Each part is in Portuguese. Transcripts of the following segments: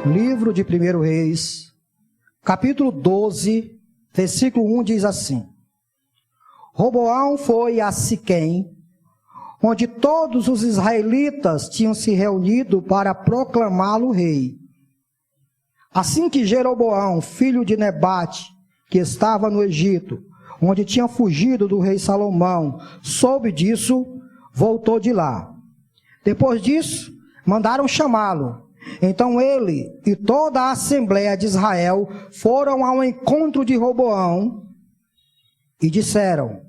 Livro de 1 Reis, capítulo 12, versículo 1 diz assim: Roboão foi a Siquém, onde todos os israelitas tinham se reunido para proclamá-lo rei. Assim que Jeroboão, filho de Nebate, que estava no Egito, onde tinha fugido do rei Salomão, soube disso, voltou de lá. Depois disso, mandaram chamá-lo. Então ele e toda a Assembleia de Israel foram ao encontro de Roboão e disseram: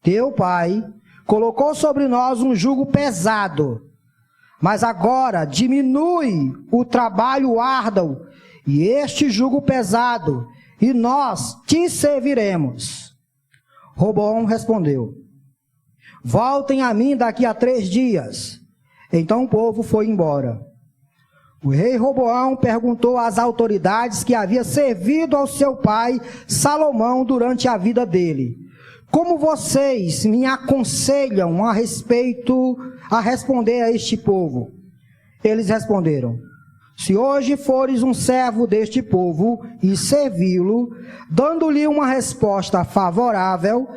Teu pai colocou sobre nós um jugo pesado, mas agora diminui o trabalho árduo e este jugo pesado, e nós te serviremos. Roboão respondeu: Voltem a mim daqui a 3 dias. Então o povo foi embora. O rei Roboão perguntou às autoridades que havia servido ao seu pai Salomão durante a vida dele: Como vocês me aconselham a responder a este povo? Eles responderam: Se hoje fores um servo deste povo e servi-lo, dando-lhe uma resposta favorável,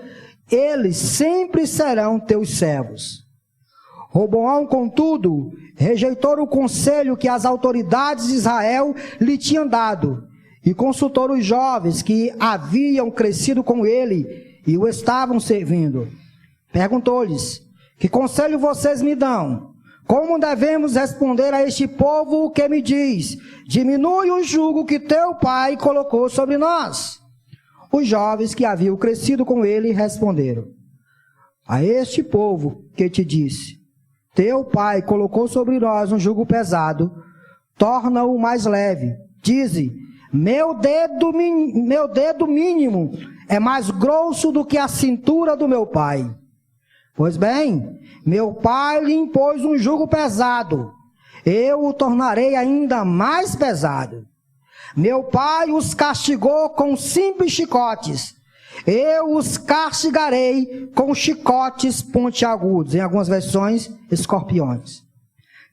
eles sempre serão teus servos. Roboão, contudo, rejeitou o conselho que as autoridades de Israel lhe tinham dado e consultou os jovens que haviam crescido com ele e o estavam servindo. Perguntou-lhes: Que conselho vocês me dão? Como devemos responder a este povo que me diz: Diminui o jugo que teu pai colocou sobre nós? Os jovens que haviam crescido com ele responderam: A este povo que te disse: Teu pai colocou sobre nós um jugo pesado, torna-o mais leve. Dize: meu dedo mínimo é mais grosso do que a cintura do meu pai. Pois bem, meu pai lhe impôs um jugo pesado, eu o tornarei ainda mais pesado. Meu pai os castigou com simples chicotes, eu os castigarei com chicotes pontiagudos, em algumas versões, escorpiões.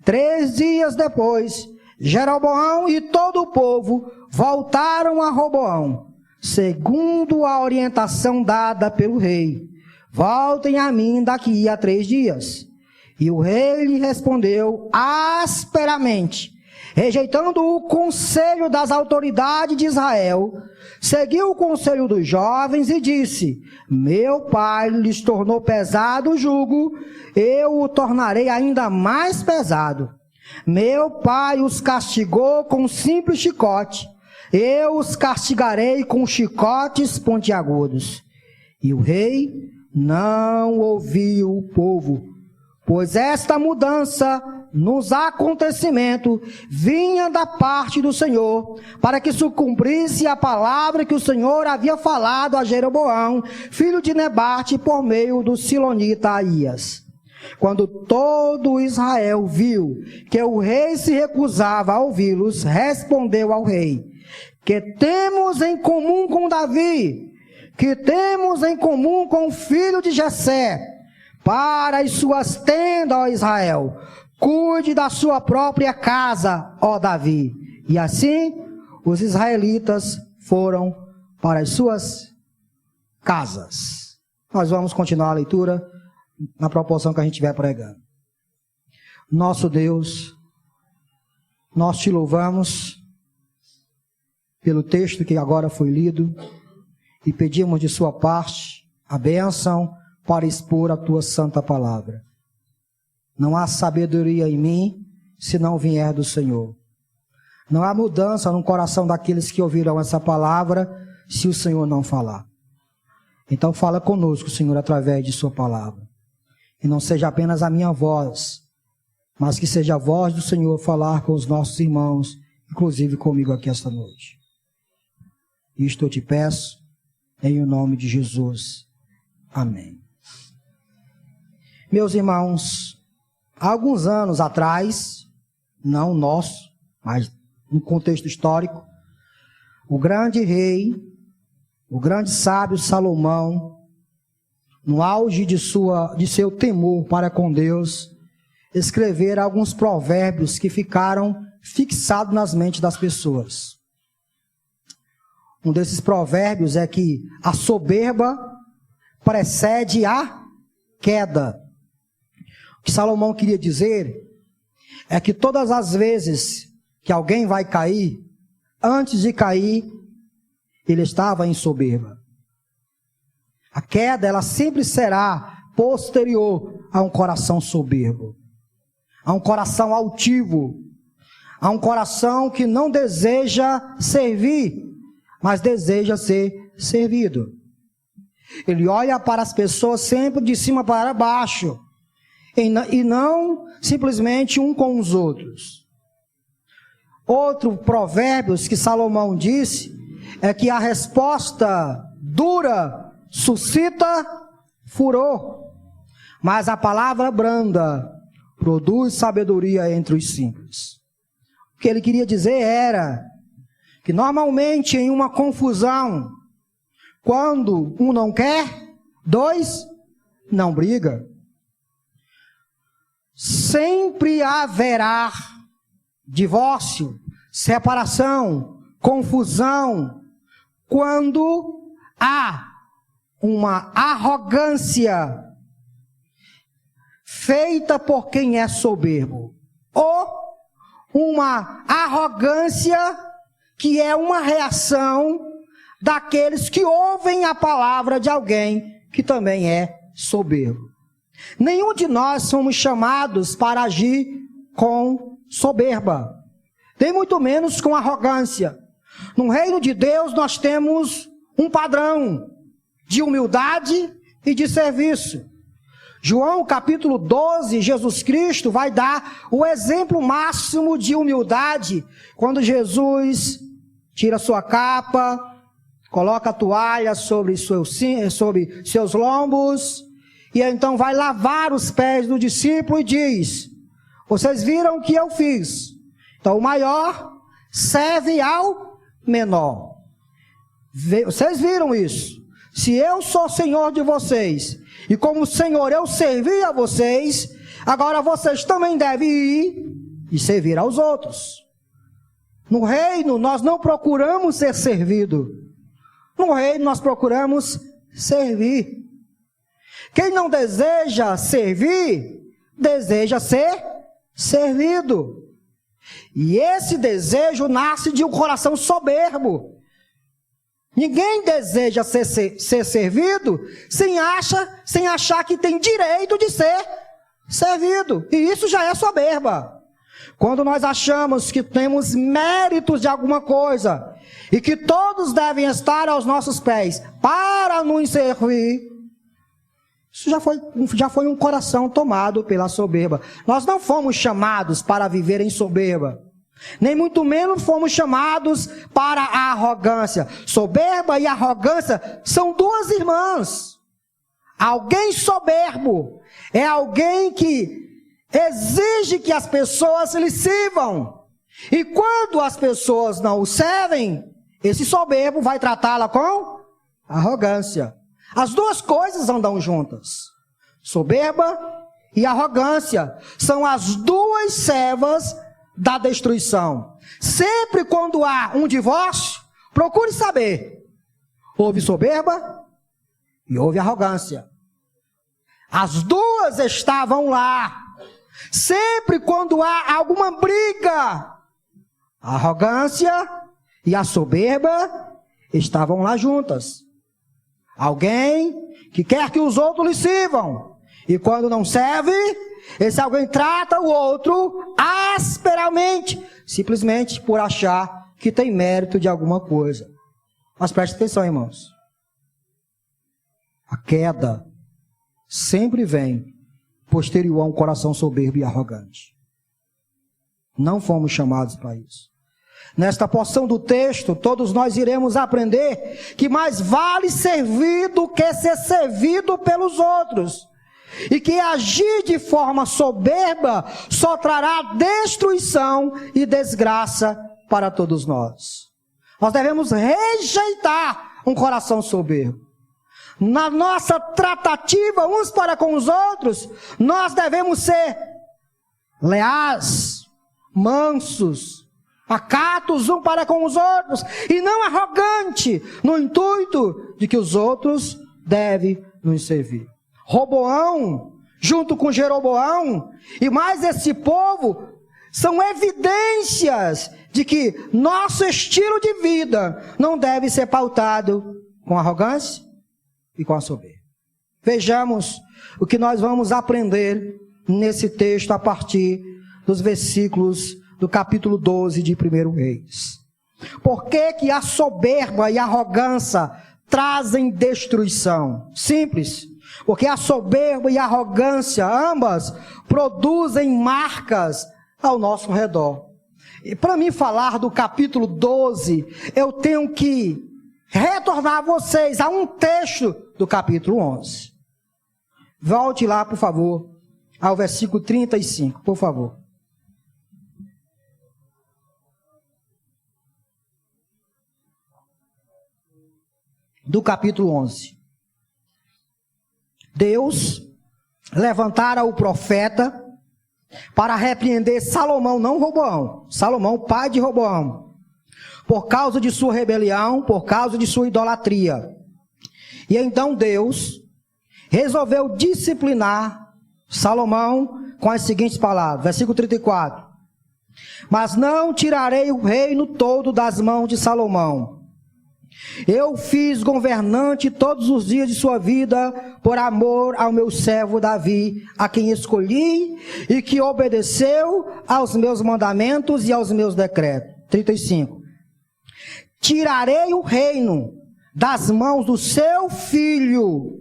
3 dias depois, Jeroboão e todo o povo voltaram a Roboão, segundo a orientação dada pelo rei: Voltem a mim daqui a 3 dias. E o rei lhe respondeu asperamente, rejeitando o conselho das autoridades de Israel, seguiu o conselho dos jovens e disse: Meu pai lhes tornou pesado o jugo, eu o tornarei ainda mais pesado. Meu pai os castigou com um simples chicote, eu os castigarei com chicotes pontiagudos. E o rei não ouviu o povo, pois esta mudança nos acontecimentos vinha da parte do Senhor, para que se cumprisse a palavra que o Senhor havia falado a Jeroboão, filho de Nebate, por meio do silonita Aías. Quando todo Israel viu que o rei se recusava a ouvi-los, respondeu ao rei: Que temos em comum com Davi? Que temos em comum com o filho de Jessé? Para as suas tendas, ó Israel, cuide da sua própria casa, ó Davi. E assim, os israelitas foram para as suas casas. Nós vamos continuar a leitura na proporção que a gente estiver pregando. Nosso Deus, nós te louvamos pelo texto que agora foi lido e pedimos de sua parte a bênção para expor a tua santa palavra. Não há sabedoria em mim se não vier do Senhor. Não há mudança no coração daqueles que ouvirão essa palavra se o Senhor não falar. Então fala conosco, Senhor, através de sua palavra. E não seja apenas a minha voz, mas que seja a voz do Senhor falar com os nossos irmãos, inclusive comigo aqui esta noite. Isto eu te peço, em o nome de Jesus. Amém. Meus irmãos, há alguns anos atrás, não nosso, mas no contexto histórico, o grande rei, o grande sábio Salomão, no auge de seu temor para com Deus, escrever alguns provérbios que ficaram fixado nas mentes das pessoas. Um desses provérbios é que a soberba precede a queda. O que Salomão queria dizer é que todas as vezes que alguém vai cair, antes de cair, ele estava em soberba. A queda, ela sempre será posterior a um coração soberbo, a um coração altivo, a um coração que não deseja servir, mas deseja ser servido. Ele olha para as pessoas sempre de cima para baixo, e não simplesmente um com os outros. Outro provérbios que Salomão disse é que a resposta dura suscita furor, mas a palavra branda produz sabedoria entre os simples. O que ele queria dizer era que normalmente em uma confusão, quando um não quer, dois não briga. Sempre haverá divórcio, separação, confusão, quando há uma arrogância feita por quem é soberbo, ou uma arrogância que é uma reação daqueles que ouvem a palavra de alguém que também é soberbo. Nenhum de nós somos chamados para agir com soberba, nem muito menos com arrogância. No reino de Deus nós temos um padrão de humildade e de serviço. João capítulo 12, Jesus Cristo vai dar o exemplo máximo de humildade, quando Jesus tira sua capa, coloca a toalha sobre seus lombos, e então vai lavar os pés do discípulo e diz: vocês viram o que eu fiz? Então o maior serve ao menor. Vocês viram isso? Se eu sou Senhor de vocês, e como Senhor eu servi a vocês, agora vocês também devem ir e servir aos outros. No reino nós não procuramos ser servido. No reino nós procuramos servir. Quem não deseja servir, deseja ser servido. E esse desejo nasce de um coração soberbo. Ninguém deseja ser servido sem achar que tem direito de ser servido. E isso já é soberba. Quando nós achamos que temos méritos de alguma coisa e que todos devem estar aos nossos pés para nos servir, isso já foi um coração tomado pela soberba. Nós não fomos chamados para viver em soberba, nem muito menos fomos chamados para a arrogância. Soberba e arrogância são duas irmãs. Alguém soberbo é alguém que exige que as pessoas lhe sirvam. E quando as pessoas não o servem, esse soberbo vai tratá-la com arrogância. As duas coisas andam juntas. Soberba e arrogância são as duas servas da destruição. Sempre quando há um divórcio, procure saber: houve soberba e houve arrogância. As duas estavam lá. Sempre quando há alguma briga, a arrogância e a soberba estavam lá juntas. Alguém que quer que os outros lhe sirvam, e quando não serve, esse alguém trata o outro asperamente, simplesmente por achar que tem mérito de alguma coisa. Mas preste atenção, irmãos. A queda sempre vem posterior a um coração soberbo e arrogante. Não fomos chamados para isso. Nesta porção do texto, todos nós iremos aprender que mais vale servir do que ser servido pelos outros. E que agir de forma soberba só trará destruição e desgraça para todos nós. Nós devemos rejeitar um coração soberbo. Na nossa tratativa uns para com os outros, nós devemos ser leais, mansos, pacatos um para com os outros, e não arrogante, no intuito de que os outros devem nos servir. Roboão, junto com Jeroboão, e mais esse povo, são evidências de que nosso estilo de vida não deve ser pautado com arrogância e com a soberba. Vejamos o que nós vamos aprender nesse texto a partir dos versículos do capítulo 12 de 1 Reis. Por que que a soberba e a arrogância trazem destruição? Simples. Porque a soberba e a arrogância, ambas, produzem marcas ao nosso redor. E para mim falar do capítulo 12, eu tenho que retornar vocês a um texto do capítulo 11. Volte lá, por favor, ao versículo 35, por favor. Do capítulo 11. Deus levantara o profeta para repreender Salomão, não Roboão, Salomão, pai de Roboão, por causa de sua rebelião, por causa de sua idolatria. E então Deus resolveu disciplinar Salomão com as seguintes palavras, versículo 34. Mas não tirarei o reino todo das mãos de Salomão. Eu fiz governante todos os dias de sua vida por amor ao meu servo Davi, a quem escolhi e que obedeceu aos meus mandamentos e aos meus decretos. 35. Tirarei o reino das mãos do seu filho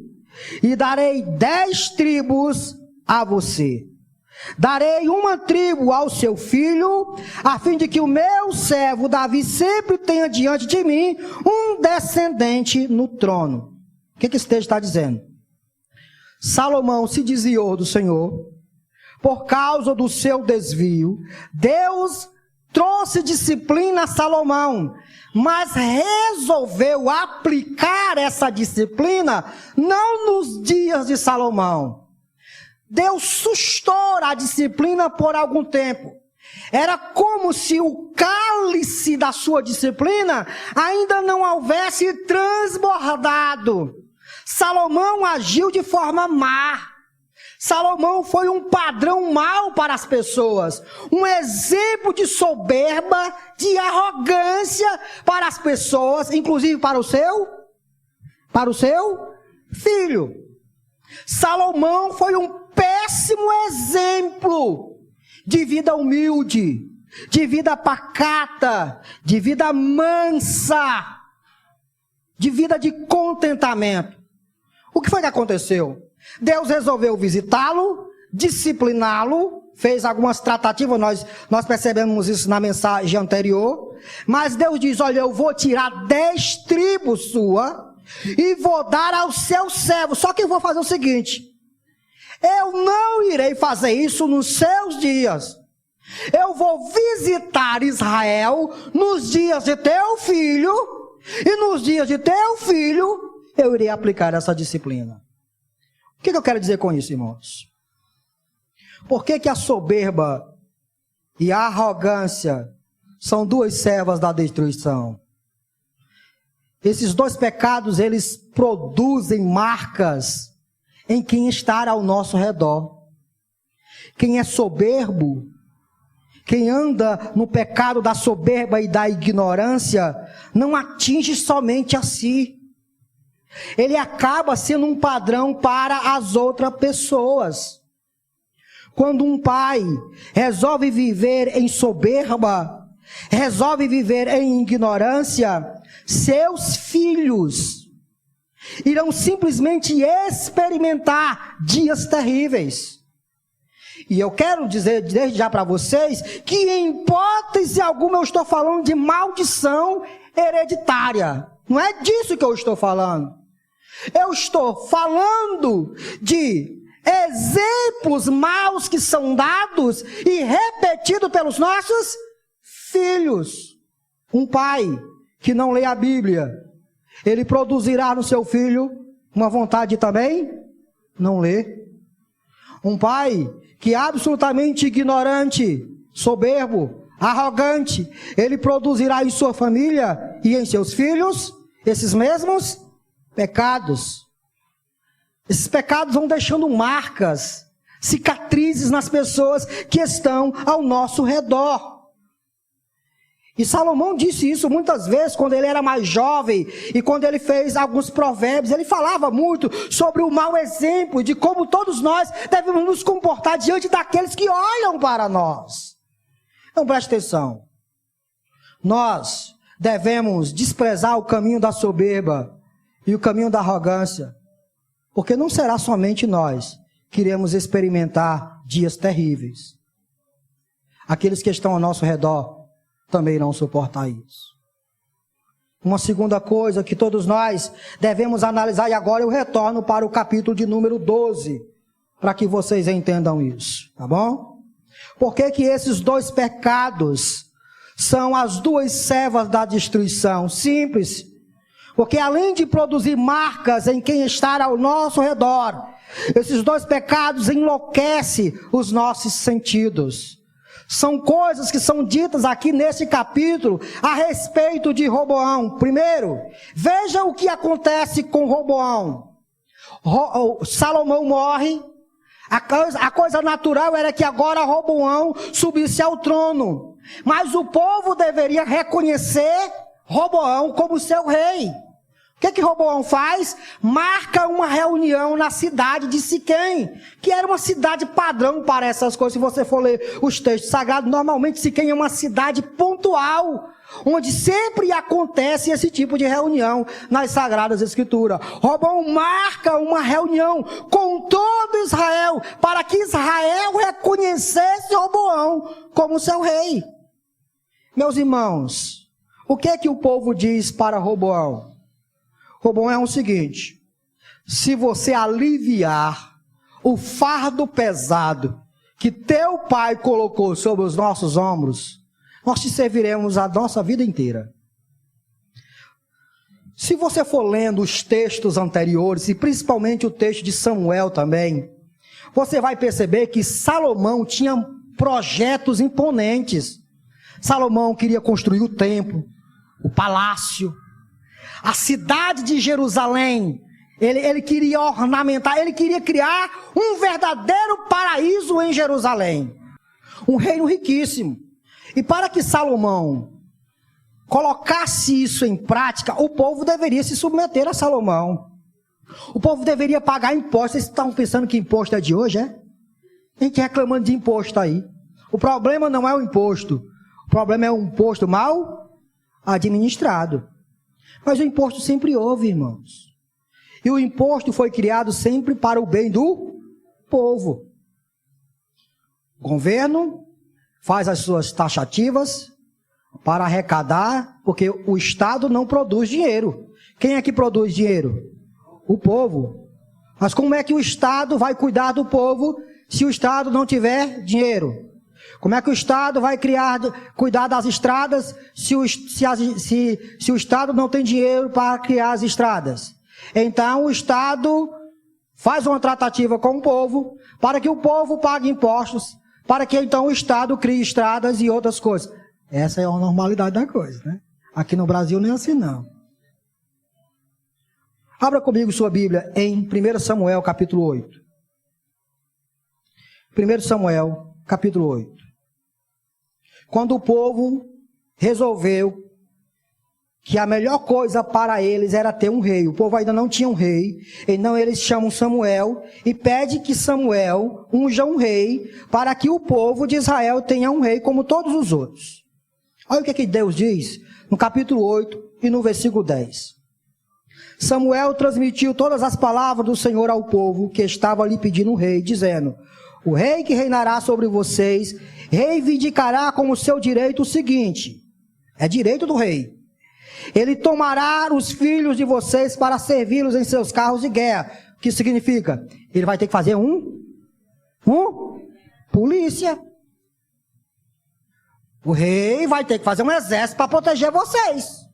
e darei 10 tribos a você. Darei uma tribo ao seu filho, a fim de que o meu servo Davi sempre tenha diante de mim um descendente no trono. O que esse texto está dizendo? Salomão se desviou do Senhor, por causa do seu desvio. Deus trouxe disciplina a Salomão, mas resolveu aplicar essa disciplina não nos dias de Salomão. Deus sustou a disciplina por algum tempo. Era como se o cálice da sua disciplina ainda não houvesse transbordado. Salomão agiu de forma má. Salomão foi um padrão mau para as pessoas, um exemplo de soberba, de arrogância para as pessoas, inclusive para o seu filho. Salomão foi um péssimo exemplo de vida humilde, de vida pacata, de vida mansa, de vida de contentamento. O que foi que aconteceu? Deus resolveu visitá-lo, discipliná-lo, fez algumas tratativas, nós percebemos isso na mensagem anterior, mas Deus diz, olha, eu vou tirar 10 tribos sua e vou dar ao seu servo, só que eu vou fazer o seguinte, eu não irei fazer isso nos seus dias. Eu vou visitar Israel nos dias de teu filho, e nos dias de teu filho, eu irei aplicar essa disciplina. O que eu quero dizer com isso, irmãos? Por que a soberba e a arrogância são duas servas da destruição? Esses dois pecados, eles produzem marcas em quem está ao nosso redor. Quem é soberbo, quem anda no pecado da soberba e da ignorância, não atinge somente a si. Ele acaba sendo um padrão para as outras pessoas. Quando um pai resolve viver em soberba, resolve viver em ignorância, seus filhos irão simplesmente experimentar dias terríveis. E eu quero dizer desde já para vocês que em hipótese alguma eu estou falando de maldição hereditária. Não é disso que eu estou falando. Eu estou falando de exemplos maus que são dados e repetidos pelos nossos filhos. Um pai que não lê a Bíblia, ele produzirá no seu filho uma vontade também não ler. Um pai que é absolutamente ignorante soberbo, arrogante, ele produzirá em sua família e em seus filhos esses mesmos pecados. Esses pecados vão deixando marcas, cicatrizes nas pessoas que estão ao nosso redor. E Salomão disse isso muitas vezes quando ele era mais jovem e quando ele fez alguns provérbios. Ele falava muito sobre o mau exemplo, de como todos nós devemos nos comportar diante daqueles que olham para nós. Então preste atenção. Nós devemos desprezar o caminho da soberba e o caminho da arrogância, porque não será somente nós que iremos experimentar dias terríveis. Aqueles que estão ao nosso redor também irão suportar isso. Uma segunda coisa que todos nós devemos analisar, e agora eu retorno para o capítulo de número 12, para que vocês entendam isso, tá bom? Por que que esses dois pecados são as duas servas da destruição? Simples. Porque além de produzir marcas em quem está ao nosso redor, esses dois pecados enlouquecem os nossos sentidos. São coisas que são ditas aqui nesse capítulo a respeito de Roboão. Primeiro, veja o que acontece com Roboão. Salomão morre. A coisa natural era que agora Roboão subisse ao trono. Mas o povo deveria reconhecer Roboão como seu rei. O que Roboão faz? Marca uma reunião na cidade de Siquém, que era uma cidade padrão para essas coisas. Se você for ler os textos sagrados, normalmente Siquém é uma cidade pontual, onde sempre acontece esse tipo de reunião nas Sagradas Escrituras. Roboão marca uma reunião com todo Israel, para que Israel reconhecesse Roboão como seu rei. Meus irmãos, o que o povo diz para Roboão? Roboão é o seguinte: se você aliviar o fardo pesado que teu pai colocou sobre os nossos ombros, nós te serviremos a nossa vida inteira. Se você for lendo os textos anteriores, e principalmente o texto de Samuel também, você vai perceber que Salomão tinha projetos imponentes. Salomão queria construir o templo, o palácio, a cidade de Jerusalém. Ele queria ornamentar, ele queria criar um verdadeiro paraíso em Jerusalém. Um reino riquíssimo. E para que Salomão colocasse isso em prática, o povo deveria se submeter a Salomão. O povo deveria pagar impostos. Vocês estão pensando que imposto é de hoje, é? Tem gente reclamando de imposto aí. O problema não é o imposto. O problema é um imposto mal administrado. Mas o imposto sempre houve, irmãos. E o imposto foi criado sempre para o bem do povo. O governo faz as suas taxativas para arrecadar, porque o Estado não produz dinheiro. Quem é que produz dinheiro? O povo. Mas como é que o Estado vai cuidar do povo se o Estado não tiver dinheiro? Como é que o Estado vai cuidar das estradas se o Estado não tem dinheiro para criar as estradas? Então o Estado faz uma tratativa com o povo para que o povo pague impostos, para que então o Estado crie estradas e outras coisas. Essa é a normalidade da coisa, né? Aqui no Brasil não é assim não. Abra comigo sua Bíblia em 1 Samuel capítulo 8. 1 Samuel capítulo 8. Quando o povo resolveu que a melhor coisa para eles era ter um rei. O povo ainda não tinha um rei. Então eles chamam Samuel e pedem que Samuel unja um rei para que o povo de Israel tenha um rei como todos os outros. Olha o que Deus diz no capítulo 8 e no versículo 10. Samuel transmitiu todas as palavras do Senhor ao povo que estava lhe pedindo um rei, dizendo: o rei que reinará sobre vocês reivindicará como seu direito o seguinte, é direito do rei: ele tomará os filhos de vocês para servi-los em seus carros de guerra. O que significa? Ele vai ter que fazer polícia. O rei vai ter que fazer um exército para proteger vocês.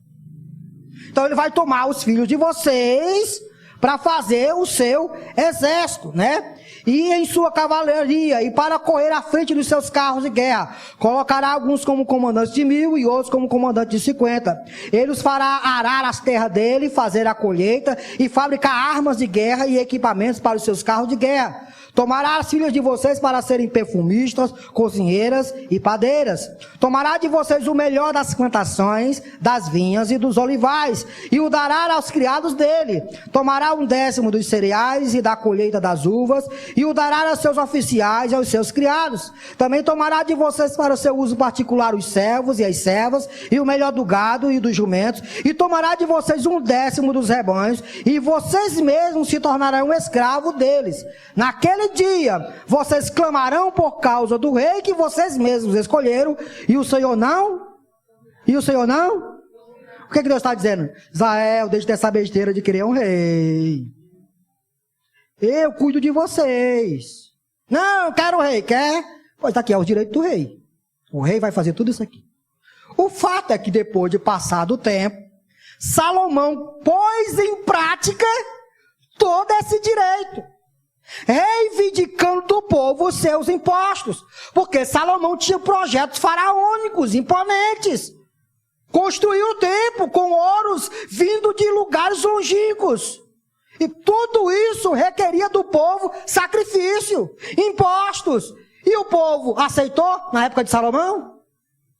Então ele vai tomar os filhos de vocês para fazer o seu exército, né? E em sua cavalaria, e para correr à frente dos seus carros de guerra. Colocará alguns como comandantes de 1000 e outros como comandantes de 50. Ele os fará arar as terras dele, fazer a colheita e fabricar armas de guerra e equipamentos para os seus carros de guerra. Tomará as filhas de vocês para serem perfumistas, cozinheiras e padeiras. Tomará de vocês o melhor das plantações, das vinhas e dos olivais, e o dará aos criados dele. Tomará 1/10 dos cereais e da colheita das uvas, e o dará aos seus oficiais e aos seus criados. Também tomará de vocês para o seu uso particular os servos e as servas, e o melhor do gado e dos jumentos, e tomará de vocês 1/10 dos rebanhos, e vocês mesmos se tornarão escravo deles. Naquele dia, vocês clamarão por causa do rei que vocês mesmos escolheram, e o Senhor não? E o Senhor não? O que Deus está dizendo? Israel, deixe dessa besteira de querer um rei. Eu cuido de vocês. Não, quero o rei. Quer? Pois está aqui, é o direito do rei. O rei vai fazer tudo isso aqui. O fato é que depois de passar do tempo, Salomão pôs em prática todo esse direito, reivindicando do povo os seus impostos, porque Salomão tinha projetos faraônicos, imponentes, construiu o templo com ouros vindo de lugares longínquos, e tudo isso requeria do povo sacrifício, impostos, e o povo aceitou na época de Salomão?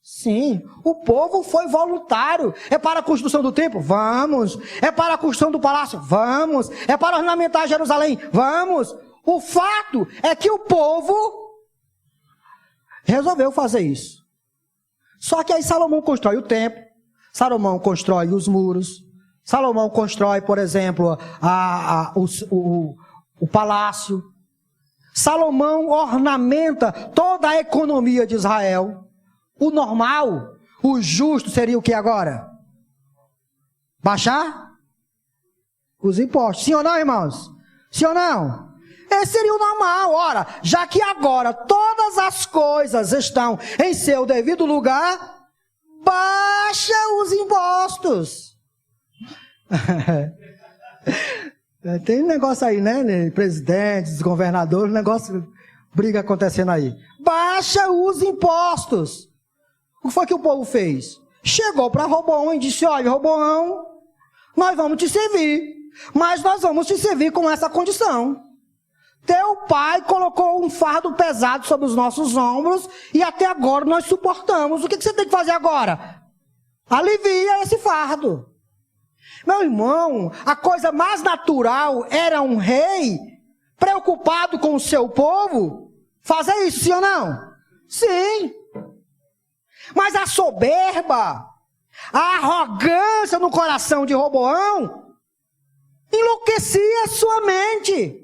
Sim, o povo foi voluntário. É para a construção do templo? Vamos. É para a construção do palácio? Vamos. É para ornamentar Jerusalém? Vamos. O fato é que o povo resolveu fazer isso. Só que aí Salomão constrói o templo, Salomão constrói os muros, Salomão constrói, por exemplo, o palácio. Salomão ornamenta toda a economia de Israel. O normal, o justo seria o que agora? Baixar os impostos. Sim ou não, irmãos? Sim ou não? Esse seria o normal. Ora, já que agora todas as coisas estão em seu devido lugar, baixa os impostos. Tem um negócio aí, né? Presidentes, governadores, negócio, briga acontecendo aí. Baixa os impostos. O que foi que o povo fez? Chegou para Roboão e disse: olha, Roboão, nós vamos te servir, mas nós vamos te servir com essa condição. Teu pai colocou um fardo pesado sobre os nossos ombros e até agora nós suportamos. O que você tem que fazer agora? Alivia esse fardo. Meu irmão, a coisa mais natural era um rei preocupado com o seu povo fazer isso, sim ou não? Sim. Mas a soberba, a arrogância no coração de Roboão enlouquecia sua mente.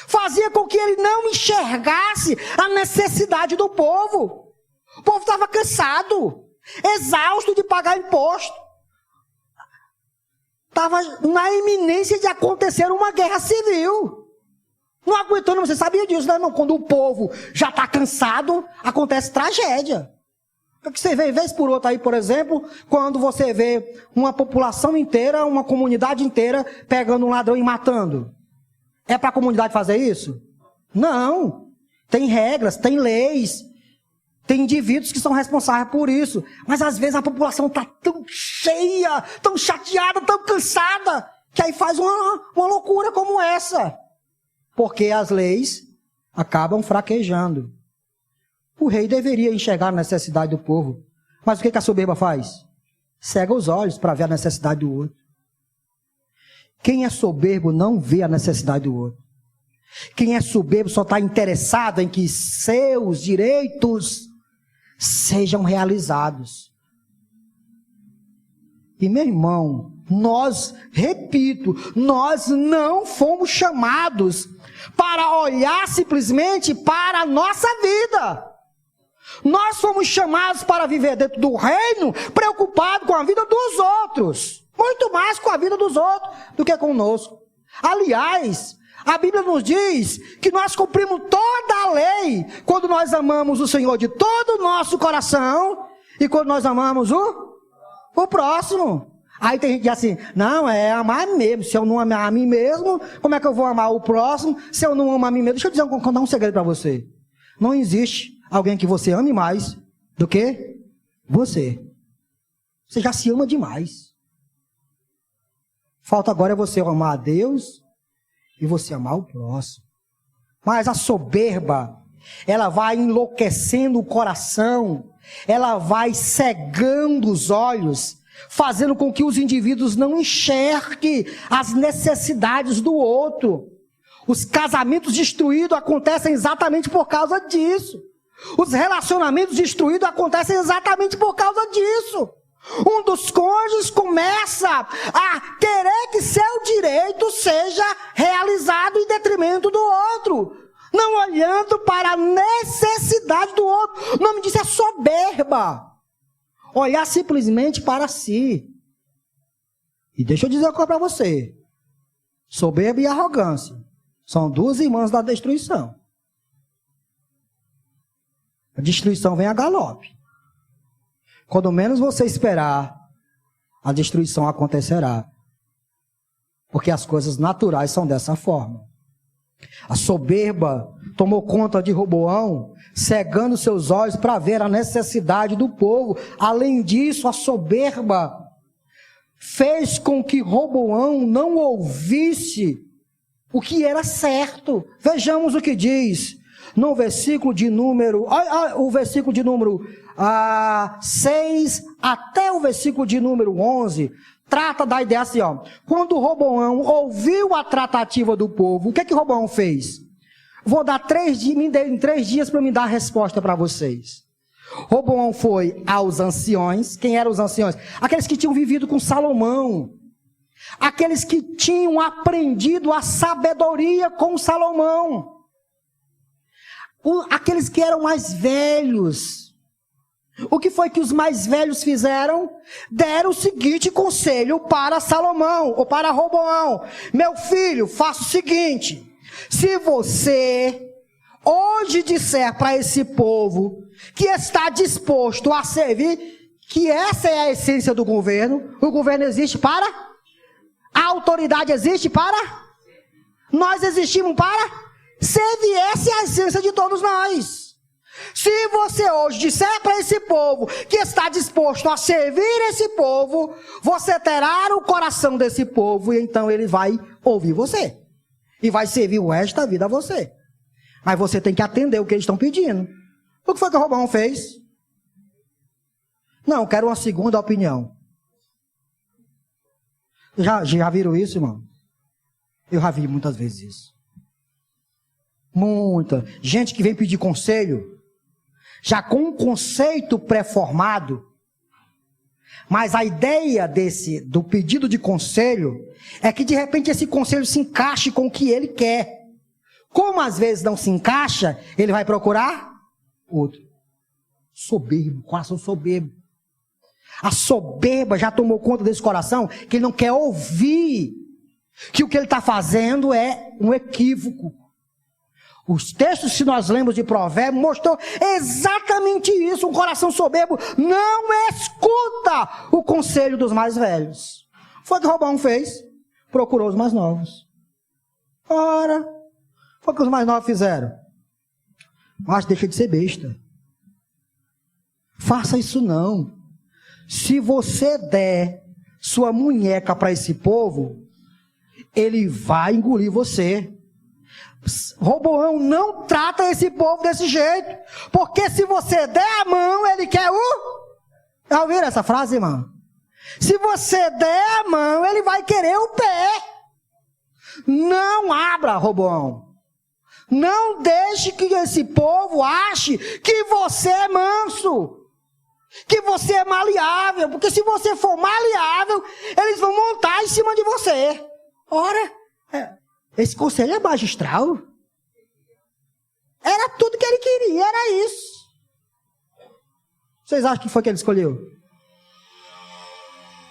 Fazia com que ele não enxergasse a necessidade do povo. O povo estava cansado, exausto de pagar imposto. Estava na iminência de acontecer uma guerra civil. Não aguentando, você sabia disso, né, irmão? Quando o povo já está cansado, acontece tragédia. O que você vê, vez por outra aí, por exemplo, quando você vê uma população inteira, uma comunidade inteira, pegando um ladrão e matando. É para a comunidade fazer isso? Não. Tem regras, tem leis, tem indivíduos que são responsáveis por isso. Mas às vezes a população está tão cheia, tão chateada, tão cansada, que aí faz uma loucura como essa. Porque as leis acabam fraquejando. O rei deveria enxergar a necessidade do povo. Mas o que a soberba faz? Cega os olhos para ver a necessidade do outro. Quem é soberbo não vê a necessidade do outro. Quem é soberbo só está interessado em que seus direitos sejam realizados. E meu irmão, nós não fomos chamados para olhar simplesmente para a nossa vida. Nós fomos chamados para viver dentro do reino, preocupado com a vida dos outros. Muito mais com a vida dos outros do que conosco. Aliás, a Bíblia nos diz que nós cumprimos toda a lei quando nós amamos o Senhor de todo o nosso coração e quando nós amamos o próximo. Aí tem gente que diz assim, não, é amar mesmo. Se eu não amar a mim mesmo, como é que eu vou amar o próximo? Se eu não amo a mim mesmo, deixa eu contar um segredo para você. Não existe alguém que você ame mais do que você. Você já se ama demais. Falta agora é você amar a Deus e você amar o próximo. Mas a soberba, ela vai enlouquecendo o coração, ela vai cegando os olhos, fazendo com que os indivíduos não enxerguem as necessidades do outro. Os casamentos destruídos acontecem exatamente por causa disso. Os relacionamentos destruídos acontecem exatamente por causa disso. Um dos cônjuges começa a querer que seu direito seja realizado em detrimento do outro, não olhando para a necessidade do outro. O nome disso é soberba. Olhar simplesmente para si. E deixa eu dizer uma coisa para você. Soberba e arrogância são duas irmãs da destruição. A destruição vem a galope. Quando menos você esperar, a destruição acontecerá. Porque as coisas naturais são dessa forma. A soberba tomou conta de Roboão, cegando seus olhos para ver a necessidade do povo. Além disso, a soberba fez com que Roboão não ouvisse o que era certo. Vejamos o que diz no versículo de número, o versículo de número 6 até o versículo de número 11, trata da ideia assim, ó. Quando Roboão ouviu a tratativa do povo, o que Roboão fez? Vou dar 3 dias, me dê em 3 dias para me dar a resposta para vocês. Roboão foi aos anciões. Quem eram os anciões? Aqueles que tinham vivido com Salomão. Aqueles que tinham aprendido a sabedoria com Salomão. Aqueles que eram mais velhos. O que foi que os mais velhos fizeram? Deram o seguinte conselho para Salomão, ou para Roboão. Meu filho, faça o seguinte. Se você hoje disser para esse povo que está disposto a servir, que essa é a essência do governo, o governo existe para, a autoridade existe para, nós existimos para, servir, essa é a essência de todos nós. Se você hoje disser para esse povo que está disposto a servir esse povo, você terá o coração desse povo e então ele vai ouvir você. E vai servir o resto da vida a você. Mas você tem que atender o que eles estão pedindo. O que foi que o Roboão fez? Não, quero uma segunda opinião. Já viram isso, irmão? Eu já vi muitas vezes isso. Muita. Gente que vem pedir conselho, já com um conceito pré-formado, mas a ideia do pedido de conselho é que de repente esse conselho se encaixe com o que ele quer. Como às vezes não se encaixa, ele vai procurar outro. Soberbo, coração soberbo. A soberba já tomou conta desse coração, que ele não quer ouvir que o que ele está fazendo é um equívoco. Os textos que nós lemos de Provérbios mostrou exatamente isso. Um coração soberbo não escuta o conselho dos mais velhos. Foi o que Roboão fez. Procurou os mais novos. Ora, foi o que os mais novos fizeram. Mas deixa de ser besta. Faça isso não. Se você der sua munheca para esse povo, ele vai engolir você. Roboão não trata esse povo desse jeito. Porque se você der a mão, ele quer Já ouviram essa frase, irmão? Se você der a mão, ele vai querer o pé. Não abra, Roboão. Não deixe que esse povo ache que você é manso. Que você é maleável. Porque se você for maleável, eles vão montar em cima de você. Ora, esse conselho é magistral. Era tudo que ele queria, era isso. Vocês acham que foi que ele escolheu?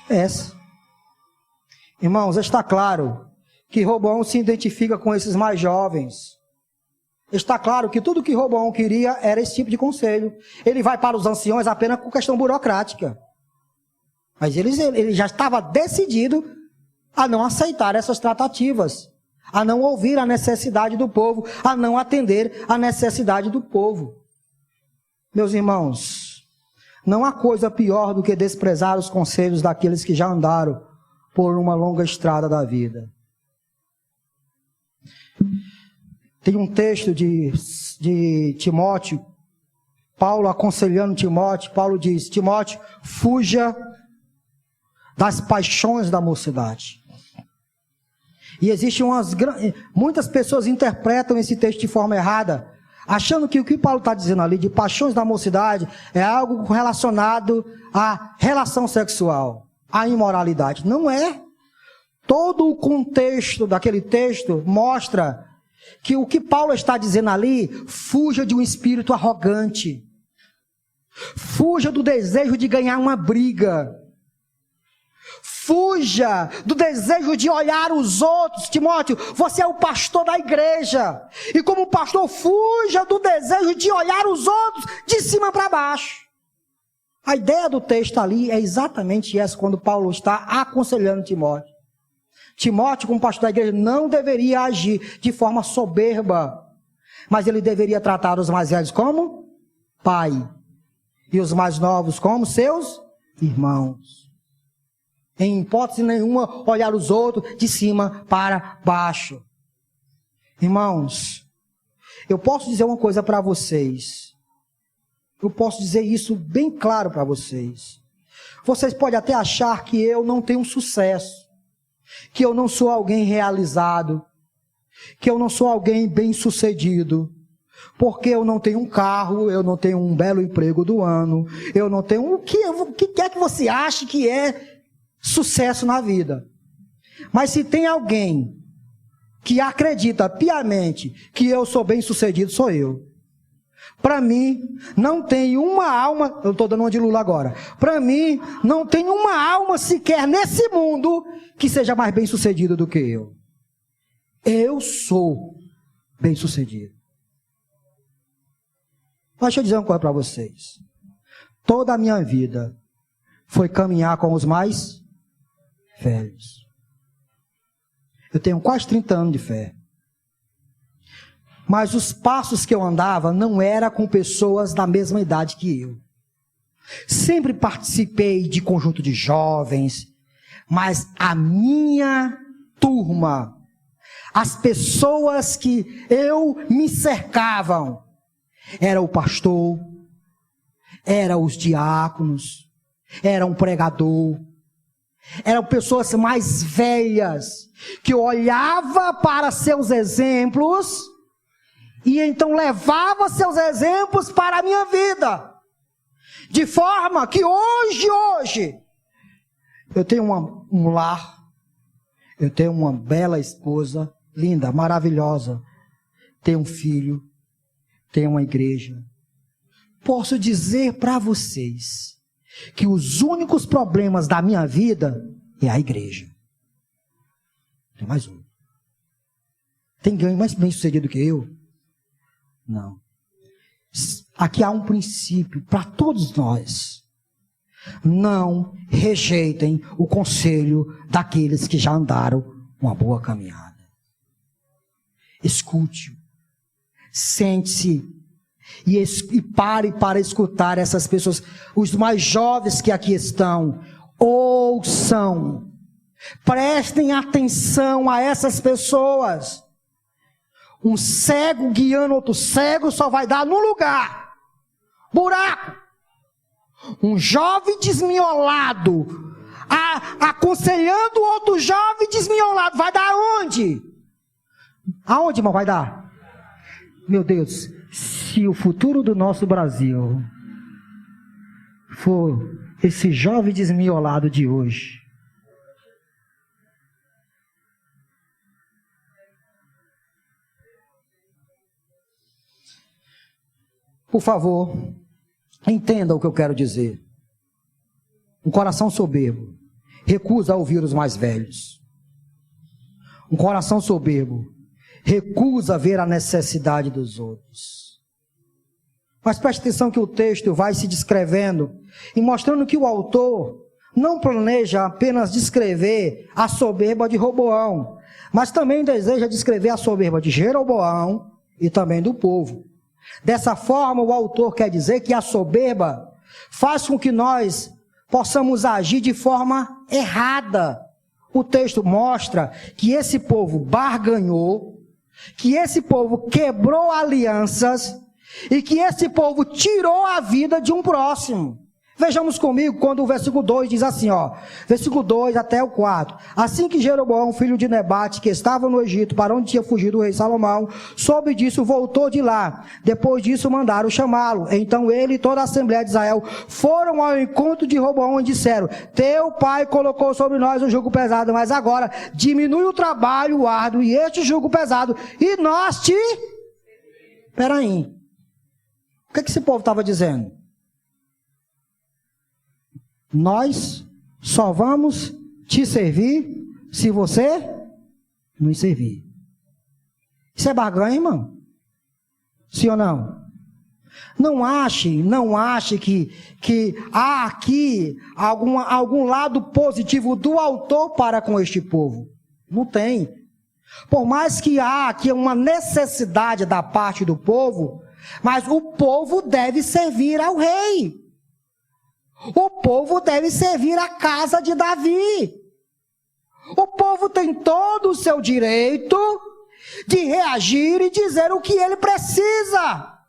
Essa. Irmãos, está claro que Roboão se identifica com esses mais jovens. Está claro que tudo que Roboão queria era esse tipo de conselho. Ele vai para os anciões apenas com questão burocrática. Mas ele já estava decidido a não aceitar essas tratativas, a não ouvir a necessidade do povo, a não atender a necessidade do povo. Meus irmãos, não há coisa pior do que desprezar os conselhos daqueles que já andaram por uma longa estrada da vida. Tem um texto de Timóteo, Paulo aconselhando Timóteo. Paulo diz: Timóteo, fuja das paixões da mocidade. E existem muitas pessoas interpretam esse texto de forma errada, achando que o que Paulo está dizendo ali de paixões da mocidade é algo relacionado à relação sexual, à imoralidade. Não é. Todo o contexto daquele texto mostra que o que Paulo está dizendo ali: fuja de um espírito arrogante, fuja do desejo de ganhar uma briga, fuja do desejo de olhar os outros. Timóteo, você é o pastor da igreja, e como pastor, fuja do desejo de olhar os outros de cima para baixo. A ideia do texto ali é exatamente essa, quando Paulo está aconselhando Timóteo. Timóteo, como pastor da igreja, não deveria agir de forma soberba, mas ele deveria tratar os mais velhos como pai, e os mais novos como seus irmãos. Em hipótese nenhuma, olhar os outros de cima para baixo. Irmãos, eu posso dizer uma coisa para vocês. Eu posso dizer isso bem claro para vocês. Vocês podem até achar que eu não tenho sucesso, que eu não sou alguém realizado, que eu não sou alguém bem-sucedido, porque eu não tenho um carro, eu não tenho um belo emprego do ano, eu não tenho... O que é que você acha que é sucesso na vida? Mas se tem alguém que acredita piamente que eu sou bem-sucedido, sou eu. Para mim, não tem uma alma, eu estou dando uma de Lula agora, para mim, não tem uma alma sequer nesse mundo que seja mais bem-sucedido do que eu. Eu sou bem-sucedido. Mas deixa eu dizer uma coisa para vocês. Toda a minha vida foi caminhar com os mais velhos. Eu tenho quase 30 anos de fé. Mas os passos que eu andava não eram com pessoas da mesma idade que eu. Sempre participei de conjunto de jovens, mas a minha turma, as pessoas que eu me cercavam, era o pastor, eram os diáconos, era um pregador, eram pessoas mais velhas, que olhava para seus exemplos e então levava seus exemplos para a minha vida. De forma que hoje, eu tenho um lar, eu tenho uma bela esposa, linda, maravilhosa, tenho um filho, tenho uma igreja. Posso dizer para vocês que os únicos problemas da minha vida é a igreja. Tem mais um. Tem ganho mais bem sucedido que eu? Não. Aqui há um princípio para todos nós. Não rejeitem o conselho daqueles que já andaram uma boa caminhada. Escute-o. Sente-se e pare para escutar essas pessoas. Os mais jovens que aqui estão, ouçam. Prestem atenção a essas pessoas. Um cego guiando outro cego só vai dar num lugar. Buraco. Um jovem desmiolado aconselhando outro jovem desmiolado. Vai dar aonde? Aonde, irmão, vai dar? Meu Deus, se o futuro do nosso Brasil for esse jovem desmiolado de hoje, por favor, entenda o que eu quero dizer. Um coração soberbo recusa ouvir os mais velhos. Um coração soberbo recusa ver a necessidade dos outros. Mas preste atenção que o texto vai se descrevendo e mostrando que o autor não planeja apenas descrever a soberba de Roboão, mas também deseja descrever a soberba de Jeroboão e também do povo. Dessa forma, o autor quer dizer que a soberba faz com que nós possamos agir de forma errada. O texto mostra que esse povo barganhou, que esse povo quebrou alianças e que esse povo tirou a vida de um próximo. Vejamos comigo quando o versículo 2 diz assim, versículo 2 até o 4. Assim que Jeroboão, filho de Nebate, que estava no Egito, para onde tinha fugido o rei Salomão, soube disso, voltou de lá. Depois disso mandaram chamá-lo. Então ele e toda a Assembleia de Israel foram ao encontro de Roboão e disseram: teu pai colocou sobre nós um jugo pesado, mas agora diminui o trabalho árduo e este jugo pesado, e nós te... Peraí. O que esse povo estava dizendo? Nós só vamos te servir se você nos servir. Isso é barganha, irmão? Sim ou não? Não ache que há aqui algum lado positivo do autor para com este povo. Não tem. Por mais que há aqui uma necessidade da parte do povo, mas o povo deve servir ao rei. O povo deve servir a casa de Davi. O povo tem todo o seu direito de reagir e dizer o que ele precisa.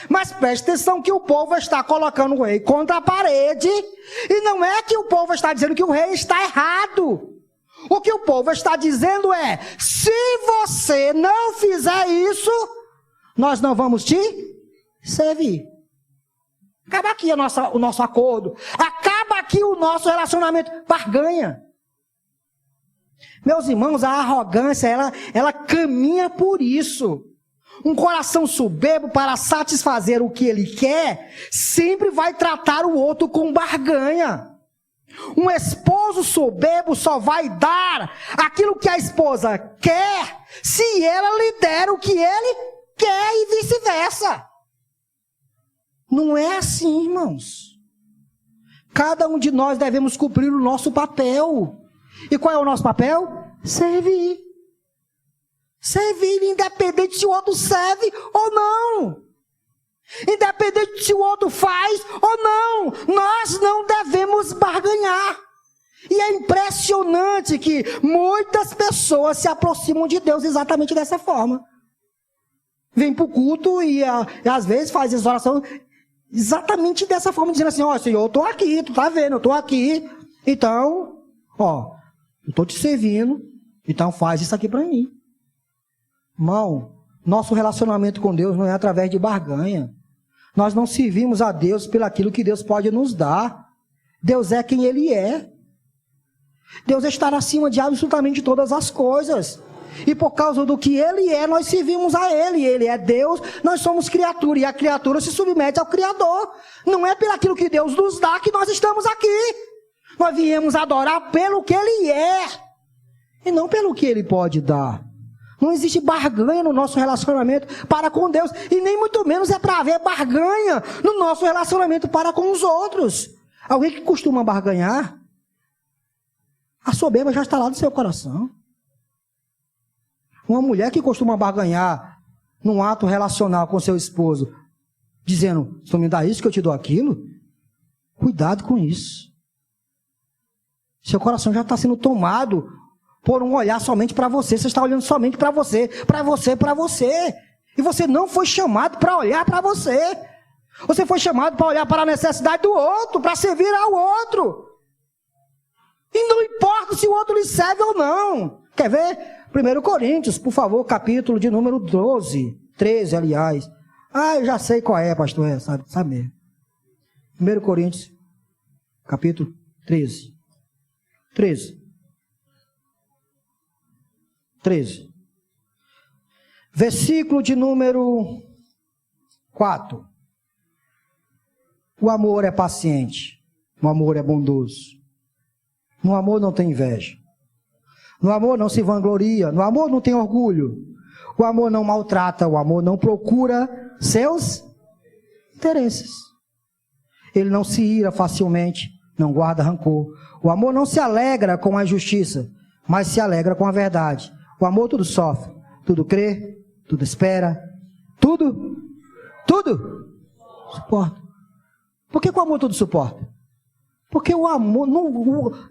Mas preste atenção que o povo está colocando o rei contra a parede, e não é que o povo está dizendo que o rei está errado. O que o povo está dizendo é: se você não fizer isso, nós não vamos te servir. Acaba aqui o nosso acordo. Acaba aqui o nosso relacionamento. Barganha. Meus irmãos, a arrogância, ela caminha por isso. Um coração soberbo, para satisfazer o que ele quer, sempre vai tratar o outro com barganha. Um esposo soberbo só vai dar aquilo que a esposa quer, se ela lhe der o que ele quer e vice-versa. Não é assim, irmãos. Cada um de nós devemos cumprir o nosso papel. E qual é o nosso papel? Servir. Servir, independente se o outro serve ou não. Independente se o outro faz ou não. Nós não devemos barganhar. E é impressionante que muitas pessoas se aproximam de Deus exatamente dessa forma. Vem para o culto e às vezes faz as orações exatamente dessa forma, dizendo assim: ó, Senhor, eu estou aqui, tu está vendo, eu estou aqui. Então, eu estou te servindo, então faz isso aqui para mim. Irmão, nosso relacionamento com Deus não é através de barganha. Nós não servimos a Deus pelo aquilo que Deus pode nos dar. Deus é quem Ele é. Deus está acima de absolutamente todas as coisas. E por causa do que Ele é, nós servimos a Ele. Ele é Deus, nós somos criatura. E a criatura se submete ao Criador. Não é pelo aquilo que Deus nos dá que nós estamos aqui. Nós viemos adorar pelo que Ele é. E não pelo que Ele pode dar. Não existe barganha no nosso relacionamento para com Deus. E nem muito menos é para haver barganha no nosso relacionamento para com os outros. Alguém que costuma barganhar, a soberba já está lá no seu coração. Uma mulher que costuma barganhar num ato relacional com seu esposo, dizendo: se tu me dá isso que eu te dou aquilo, cuidado com isso. Seu coração já está sendo tomado por um olhar somente para você. Você está olhando somente para você, para você, para você. E você não foi chamado para olhar para você. Você foi chamado para olhar para a necessidade do outro, para servir ao outro. E não importa se o outro lhe serve ou não. Quer ver? 1 Coríntios, por favor, capítulo de número 13, aliás. Eu já sei qual é, pastor, sabe mesmo. 1 Coríntios, capítulo 13. 13. Versículo de número 4. O amor é paciente. O amor é bondoso. No amor não tem inveja. No amor não se vangloria. No amor não tem orgulho. O amor não maltrata. O amor não procura seus interesses. Ele não se ira facilmente. não guarda rancor. O amor não se alegra com a injustiça, mas se alegra com a verdade. O amor tudo sofre, tudo crê, tudo espera, tudo suporta. Por que o amor tudo suporta? Porque o amor,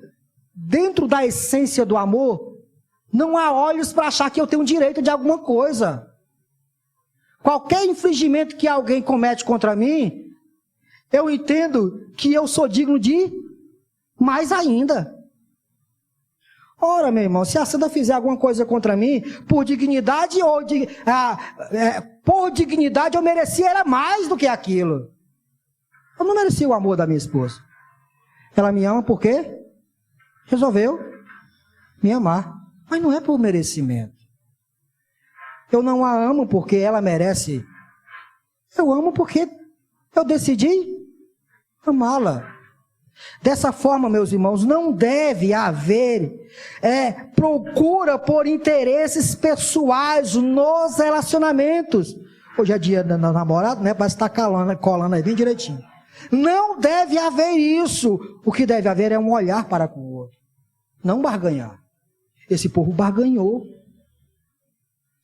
dentro da essência do amor, não há olhos para achar que eu tenho direito de alguma coisa. Qualquer infringimento que alguém comete contra mim, eu entendo que eu sou digno de mais ainda. Ora, meu irmão, se a Sandra fizer alguma coisa contra mim, por dignidade por dignidade eu merecia era mais do que aquilo. Eu não merecia o amor da minha esposa. Ela me ama porque resolveu me amar. Mas não é por merecimento. Eu não a amo porque ela merece. Eu amo porque eu decidi amá-la. Dessa forma, meus irmãos, não deve haver procura por interesses pessoais nos relacionamentos. Hoje é dia do namorado, né? Parece que está colando aí bem direitinho. Não deve haver isso. O que deve haver é um olhar para com o outro. Não barganhar. Esse povo barganhou.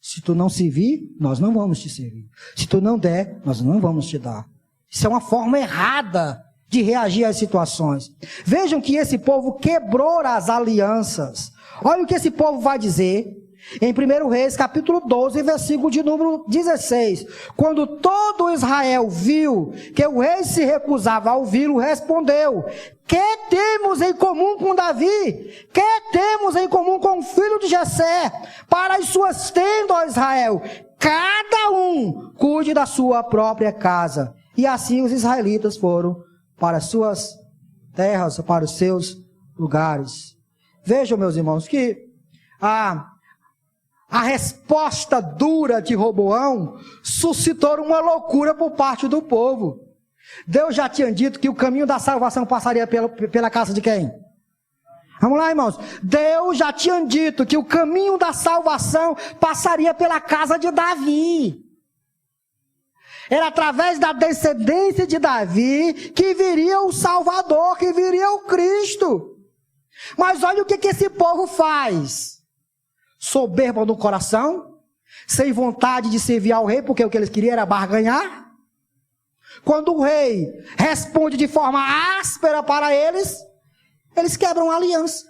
Se tu não servir, nós não vamos te servir. Se tu não der, nós não vamos te dar. Isso é uma forma errada de reagir às situações. Vejam que esse povo quebrou as alianças. Olha o que esse povo vai dizer em 1 Reis, capítulo 12, versículo de número 16. Quando todo Israel viu que o rei se recusava a ouvi-lo, respondeu: que temos em comum com Davi? Que temos em comum com o filho de Jessé? Para as suas tendas, ó Israel, cada um cuide da sua própria casa. E assim os israelitas foram para as suas terras, para os seus lugares. Vejam, meus irmãos, que a resposta dura de Roboão suscitou uma loucura por parte do povo. Deus já tinha dito que o caminho da salvação passaria pela casa de quem? Vamos lá, irmãos. Deus já tinha dito que o caminho da salvação passaria pela casa de Davi. Era através da descendência de Davi que viria o Salvador, que viria o Cristo. Mas olha o que esse povo faz. Soberba no coração, sem vontade de servir ao rei, porque o que eles queriam era barganhar. Quando o rei responde de forma áspera para eles, eles quebram a aliança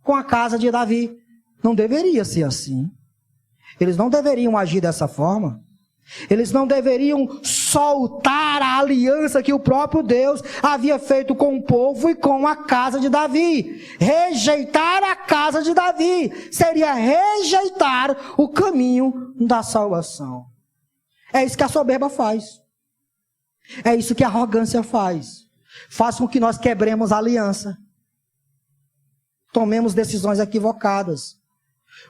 com a casa de Davi. Não deveria ser assim. Eles não deveriam agir dessa forma. Eles não deveriam soltar a aliança que o próprio Deus havia feito com o povo e com a casa de Davi. Rejeitar a casa de Davi seria rejeitar o caminho da salvação. É isso que a soberba faz. É isso que a arrogância faz. Faz com que nós quebremos a aliança. Tomemos decisões equivocadas.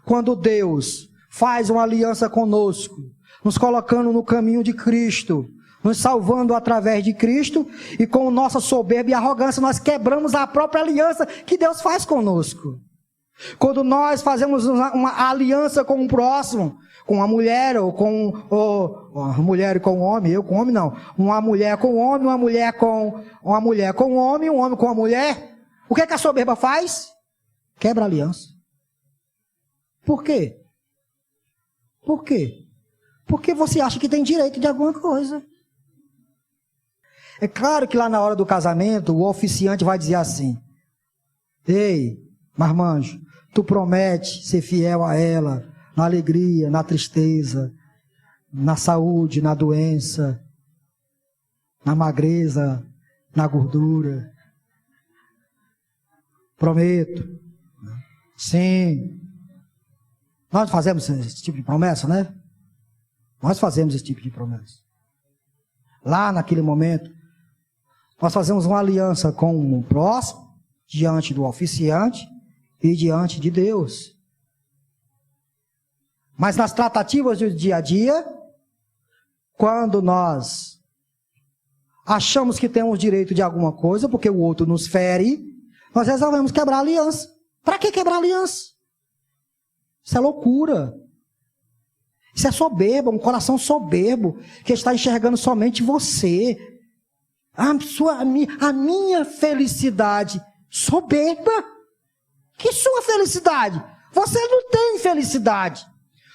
Quando Deus faz uma aliança conosco, nos colocando no caminho de Cristo, nos salvando através de Cristo, e com nossa soberba e arrogância nós quebramos a própria aliança que Deus faz conosco. Quando nós fazemos uma aliança com o próximo, com uma mulher ou com uma mulher com um homem, eu com homem não, uma mulher com homem, uma mulher com um homem, um homem com uma mulher, o que é que a soberba faz? Quebra a aliança. Por quê? Por quê? Porque você acha que tem direito de alguma coisa. É claro que lá na hora do casamento, o oficiante vai dizer assim: ei, marmanjo, tu promete ser fiel a ela, na alegria, na tristeza, na saúde, na doença, na magreza, na gordura. Prometo. Sim. Nós fazemos esse tipo de promessa, né? Nós fazemos esse tipo de promessa. Lá naquele momento, nós fazemos uma aliança com o próximo, diante do oficiante e diante de Deus. Mas nas tratativas do dia a dia, quando nós achamos que temos direito de alguma coisa, porque o outro nos fere, nós resolvemos quebrar a aliança. Para que quebrar a aliança? Isso é loucura. Isso é soberba, um coração soberbo, que está enxergando somente você. A minha felicidade. Soberba? Que sua felicidade? Você não tem felicidade.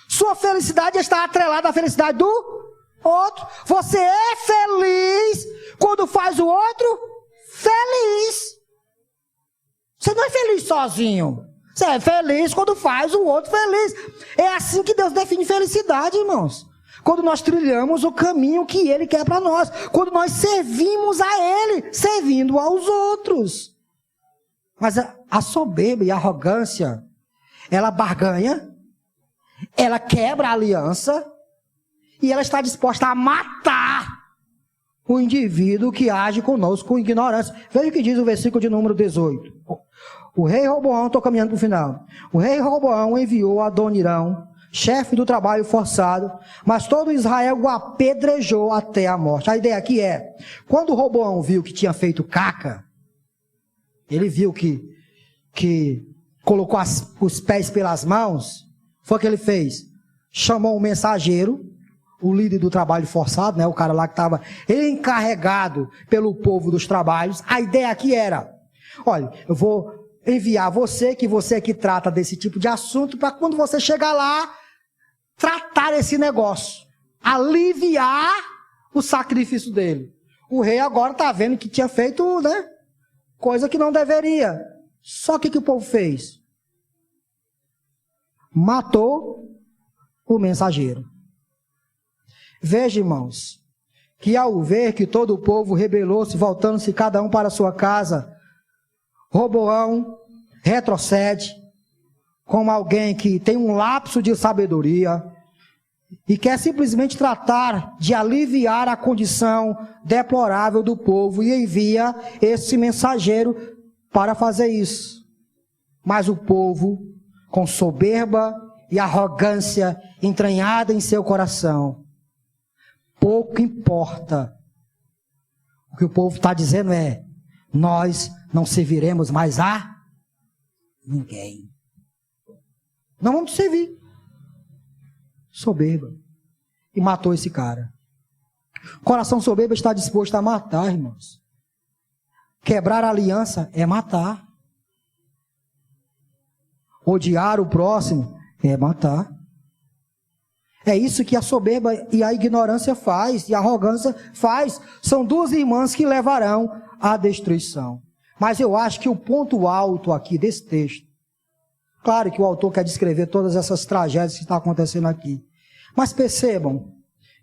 Sua felicidade está atrelada à felicidade do outro. Você é feliz quando faz o outro feliz. Você não é feliz sozinho. Você é feliz quando faz o outro feliz. É assim que Deus define felicidade, irmãos. Quando nós trilhamos o caminho que Ele quer para nós. Quando nós servimos a Ele, servindo aos outros. Mas a soberba e a arrogância, ela barganha, ela quebra a aliança e ela está disposta a matar o indivíduo que age conosco com ignorância. Veja o que diz o versículo de número 18. O rei Roboão, estou caminhando para o final. O rei Roboão enviou Adonirão, chefe do trabalho forçado, mas todo Israel o apedrejou até a morte. A ideia aqui é, quando Roboão viu que tinha feito caca, ele viu que colocou os pés pelas mãos, foi o que ele fez? Chamou um mensageiro, o líder do trabalho forçado, né, o cara lá que estava encarregado pelo povo dos trabalhos. A ideia aqui era, olha, eu vou enviar você que trata desse tipo de assunto, para quando você chegar lá, tratar esse negócio, aliviar o sacrifício dele. O rei agora está vendo que tinha feito, né, coisa que não deveria. Só que o que o povo fez? Matou o mensageiro. Veja, irmãos, que ao ver que todo o povo rebelou-se, voltando-se cada um para a sua casa, Roboão retrocede como alguém que tem um lapso de sabedoria e quer simplesmente tratar de aliviar a condição deplorável do povo e envia esse mensageiro para fazer isso. Mas o povo, com soberba e arrogância entranhada em seu coração, pouco importa. O que o povo está dizendo é, nós não serviremos mais a ninguém. Não vamos servir. Soberba. E matou esse cara. Coração soberbo está disposto a matar, irmãos. Quebrar a aliança é matar. Odiar o próximo é matar. É isso que a soberba e a ignorância faz, e a arrogância faz. São duas irmãs que levarão à destruição. Mas eu acho que o ponto alto aqui desse texto, claro que o autor quer descrever todas essas tragédias que estão acontecendo aqui, mas percebam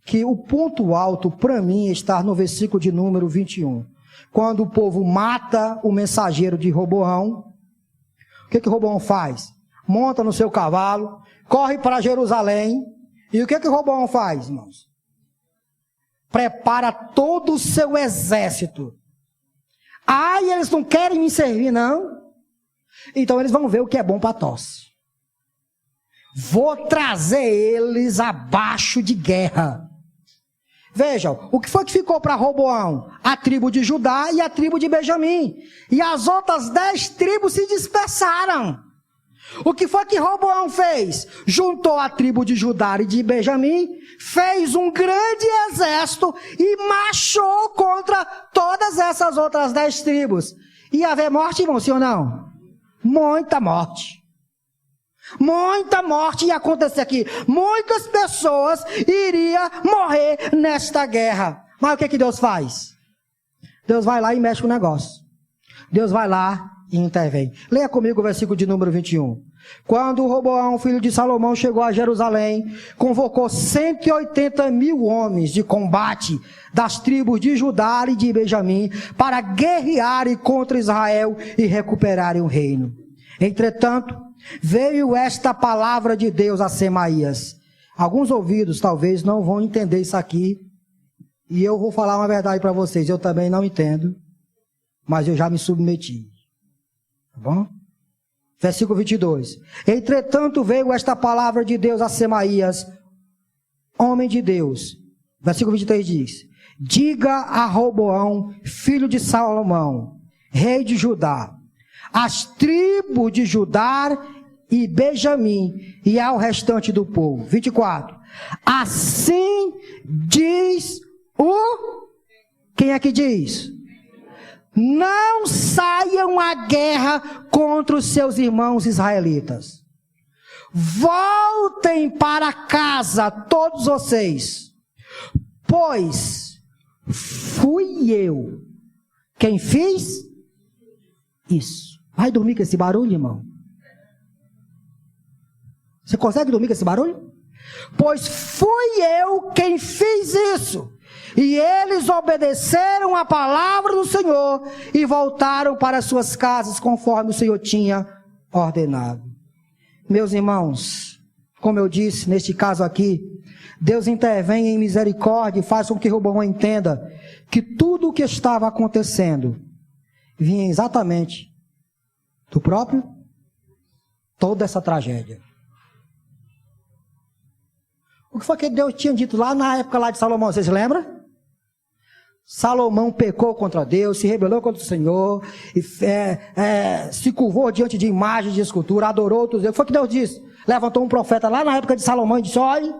que o ponto alto para mim está no versículo de número 21. Quando o povo mata o mensageiro de Roboão, o que Roboão faz? Monta no seu cavalo, corre para Jerusalém, e o que Roboão faz, irmãos? Prepara todo o seu exército. Ai, eles não querem me servir, não? Então eles vão ver o que é bom para tosse. Vou trazer eles abaixo de guerra. Vejam, o que foi que ficou para Roboão? A tribo de Judá e a tribo de Benjamim. E as outras 10 tribos se dispersaram. O que foi que Roboão fez? Juntou a tribo de Judá e de Benjamim, fez um grande exército e marchou contra todas essas outras 10 tribos. Ia haver morte, irmão, sim ou não? Muita morte. Muita morte ia acontecer aqui. Muitas pessoas iriam morrer nesta guerra. Mas o que Deus faz? Deus vai lá e mexe com o negócio. Deus vai lá e intervém. Leia comigo o versículo de número 21. Quando Roboão, filho de Salomão, chegou a Jerusalém, convocou 180.000 homens de combate das tribos de Judá e de Benjamim para guerrearem contra Israel e recuperarem o reino. Entretanto, veio esta palavra de Deus a Semaías. Alguns ouvidos talvez não vão entender isso aqui, e eu vou falar uma verdade para vocês. Eu também não entendo, mas eu já me submeti. Tá bom? Versículo 22. Entretanto veio esta palavra de Deus a Semaías, homem de Deus. Versículo 23 diz: diga a Roboão, filho de Salomão, rei de Judá, as tribos de Judá e Benjamim e ao restante do povo. 24. Assim diz o Quem é que diz? Não saiam à guerra contra os seus irmãos israelitas. Voltem para casa, todos vocês, pois fui eu quem fiz isso. Vai dormir com esse barulho, irmão? Você consegue dormir com esse barulho? Pois fui eu quem fiz isso. E eles obedeceram a palavra do Senhor e voltaram para suas casas conforme o Senhor tinha ordenado. Meus irmãos, como eu disse, neste caso aqui, Deus intervém em misericórdia e faz com que Roboão entenda que tudo o que estava acontecendo vinha exatamente do próprio, toda essa tragédia. O que foi que Deus tinha dito lá na época lá de Salomão, vocês lembram? Salomão pecou contra Deus, se rebelou contra o Senhor, se curvou diante de imagens de escultura, adorou outros deuses. Foi o que Deus disse. Levantou um profeta lá na época de Salomão e disse: olha,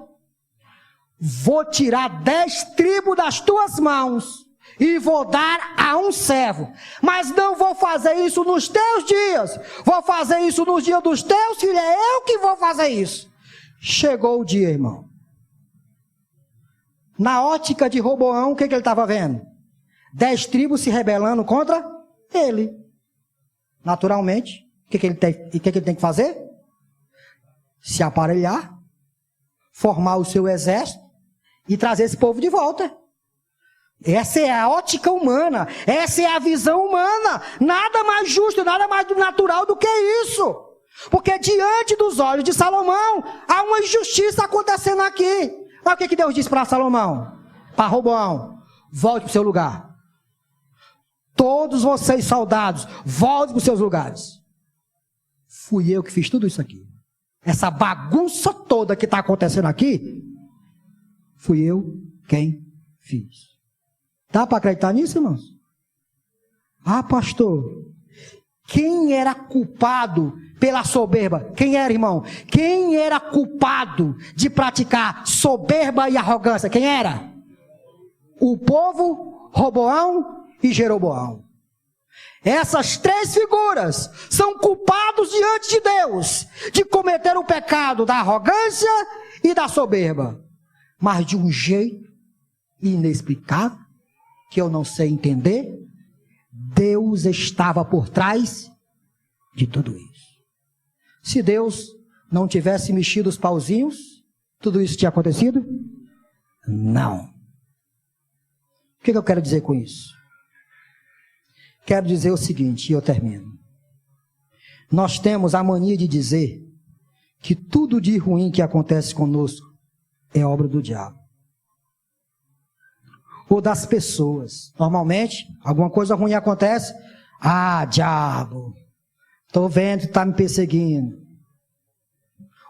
vou tirar 10 tribos das tuas mãos e vou dar a um servo. Mas não vou fazer isso nos teus dias. Vou fazer isso nos dias dos teus filhos. É eu que vou fazer isso. Chegou o dia, irmão. Na ótica de Roboão, o que ele estava vendo? 10 tribos se rebelando contra ele. Naturalmente, o que ele tem que fazer? Se aparelhar, formar o seu exército e trazer esse povo de volta. Essa é a ótica humana, essa é a visão humana. Nada mais justo, nada mais natural do que isso. Porque diante dos olhos de Salomão, há uma injustiça acontecendo aqui. Olha o que Deus disse para Salomão, para Roboão: volte para o seu lugar. Todos vocês soldados, voltem para os seus lugares. Fui eu que fiz tudo isso aqui. Essa bagunça toda que está acontecendo aqui, fui eu quem fiz. Dá para acreditar nisso, irmãos? Ah, pastor, quem era culpado pela soberba? Quem era, irmão? Quem era culpado de praticar soberba e arrogância? Quem era? O povo, Roboão e Jeroboão. Essas 3 figuras são culpados diante de Deus de cometer o pecado da arrogância e da soberba, mas de um jeito inexplicável, que eu não sei entender. Deus estava por trás de tudo isso. Se Deus não tivesse mexido os pauzinhos, tudo isso tinha acontecido? Não. O que eu quero dizer com isso? Quero dizer o seguinte, e eu termino. Nós temos a mania de dizer que tudo de ruim que acontece conosco é obra do diabo. Ou das pessoas. Normalmente, alguma coisa ruim acontece. Ah, diabo, estou vendo que está me perseguindo.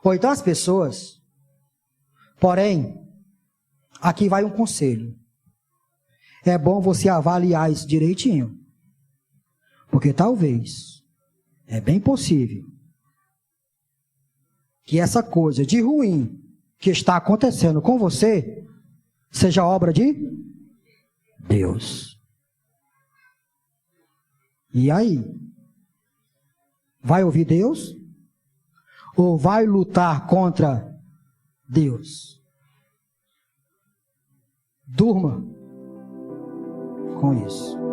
Ou então as pessoas. Porém, aqui vai um conselho. É bom você avaliar isso direitinho. Porque talvez, é bem possível, que essa coisa de ruim que está acontecendo com você, seja obra de Deus. E aí? Vai ouvir Deus? Ou vai lutar contra Deus? Durma com isso.